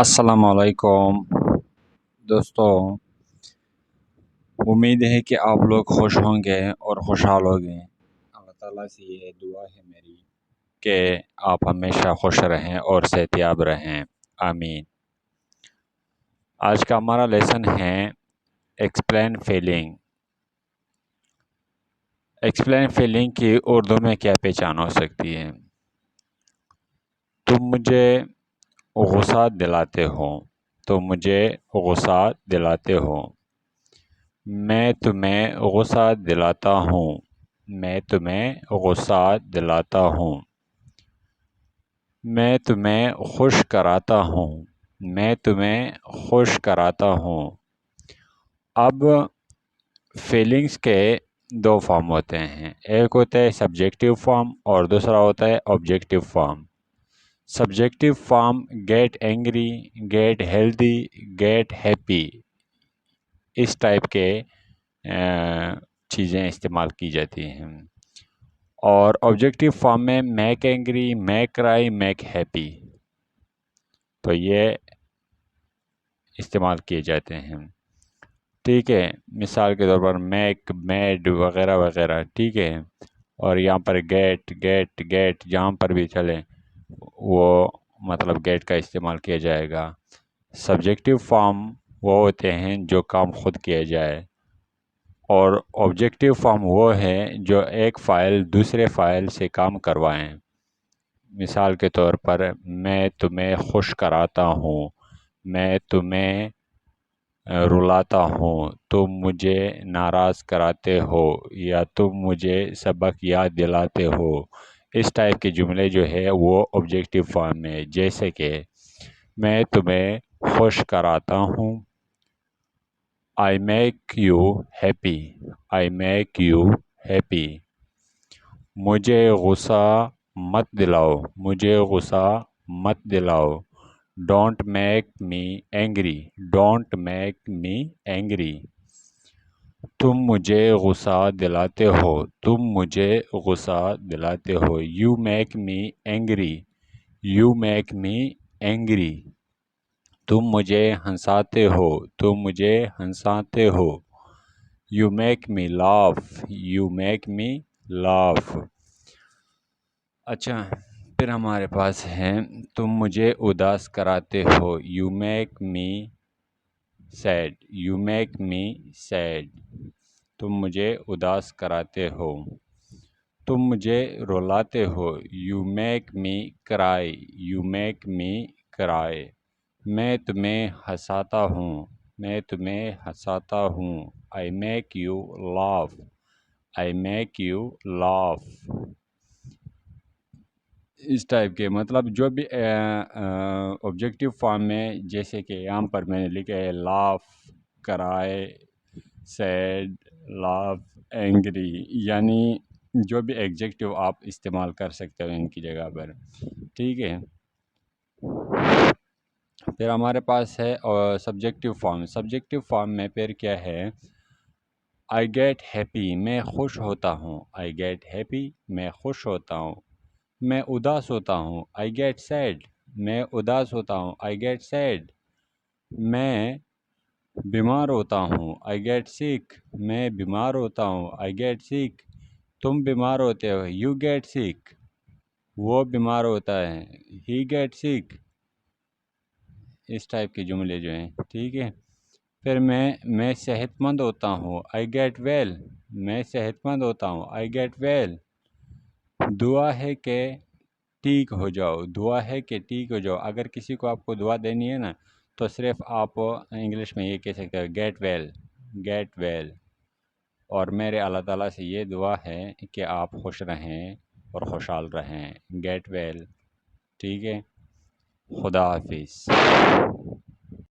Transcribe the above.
السلام علیکم دوستوں، امید ہے کہ آپ لوگ خوش ہوں گے اور خوشحال ہوں گے۔ اللہ تعالیٰ سے یہ دعا ہے میری کہ آپ ہمیشہ خوش رہیں اور صحت یاب رہیں، آمین۔ آج کا ہمارا لیسن ہے ایکسپلین فیلنگ۔ ایکسپلین فیلنگ کی اردو میں کیا پہچان ہو سکتی ہے؟ تم مجھے غصہ دلاتے ہو، تم مجھے غصہ دلاتے ہو، میں تمہیں غصہ دلاتا ہوں، میں تمہیں غصہ دلاتا ہوں، میں تمہیں خوش کراتا ہوں، میں تمہیں خوش کراتا ہوں۔ اب فیلنگز کے دو فارم ہوتے ہیں، ایک ہوتا ہے سبجیکٹیو فارم اور دوسرا ہوتا ہے objective form. Subjective form get angry, get healthy, get happy, اس ٹائپ کے چیزیں استعمال کی جاتی ہیں، اور آبجیکٹیو فارم میں make angry, make cry, make happy, تو یہ استعمال کیے جاتے ہیں۔ ٹھیک ہے، مثال کے طور پر میک، میڈ وغیرہ وغیرہ، ٹھیک ہے۔ اور یہاں پر گیٹ گیٹ گیٹ جہاں پر بھی چلے وہ مطلب گیٹ کا استعمال کیا جائے گا۔ سبجیکٹیو فارم وہ ہوتے ہیں جو کام خود کیا جائے، اور آبجیکٹیو فارم وہ ہے جو ایک فائل دوسرے فائل سے کام کروائیں۔ مثال کے طور پر میں تمہیں خوش کراتا ہوں، میں تمہیں رلاتا ہوں، تم مجھے ناراض کراتے ہو، یا تم مجھے سبق یاد دلاتے ہو۔ اس ٹائپ کے جملے جو ہے وہ آبجیکٹیو فارم میں، جیسے کہ میں تمہیں خوش کراتا ہوں، I make you happy، I make you happy۔ مجھے غصہ مت دلاؤ، مجھے غصہ مت دلاؤ، don't make me angry, don't make me angry. تم مجھے غصہ دلاتے ہو، تم مجھے غصہ دلاتے ہو، you make me angry, you make me angry. تم مجھے ہنساتے ہو، تم مجھے ہنساتے ہو، you make me laugh, you make me laugh. اچھا، پھر ہمارے پاس ہے تم مجھے اداس کراتے ہو، you make me sad, you make me sad. تم مجھے اداس کراتے ہو، تم مجھے رلاتے ہو، یو میک می کرائی، یو میک می کرائی۔ میں تمہیں ہنساتا ہوں، میں تمہیں ہنساتا ہوں، I make you laugh, I make you laugh. اس ٹائپ کے مطلب جو بھی آبجیکٹیو فارم میں، جیسے کہ یہاں پر میں نے لکھا ہے لاف، کرائے، سیڈ، لاف، اینگری، یعنی جو بھی ایگجیکٹیو آپ استعمال کر سکتے ہو ان کی جگہ پر، ٹھیک ہے۔ پھر ہمارے پاس ہے سبجیکٹیو فارم۔ سبجیکٹیو فارم میں پھر کیا ہے؟ آئی گیٹ ہیپی، میں خوش ہوتا ہوں، آئی گیٹ ہیپی، میں خوش ہوتا ہوں۔ میں اداس ہوتا ہوں، آئی گیٹ سیڈ، میں اداس ہوتا ہوں، آئی گیٹ سیڈ۔ میں بیمار ہوتا ہوں، آئی گیٹ سیک، میں بیمار ہوتا ہوں، آئی گیٹ سیک۔ تم بیمار ہوتے ہو، یو گیٹ سیک، وہ بیمار ہوتا ہے، ہی گیٹ سیک۔ اس ٹائپ کے جملے جو ہیں، ٹھیک ہے۔ پھر میں صحت مند ہوتا ہوں، آئی گیٹ ویل، میں صحت مند ہوتا ہوں، آئی گیٹ ویل۔ دعا ہے کہ ٹھیک ہو جاؤ، دعا ہے کہ ٹھیک ہو جاؤ۔ اگر کسی کو آپ کو دعا دینی ہے نا، تو صرف آپ انگلش میں یہ کہہ سکتے ہو گیٹ ویل، گیٹ ویل۔ اور میرے اللہ تعالیٰ سے یہ دعا ہے کہ آپ خوش رہیں اور خوشحال رہیں، گیٹ ویل، ٹھیک ہے۔ خدا حافظ۔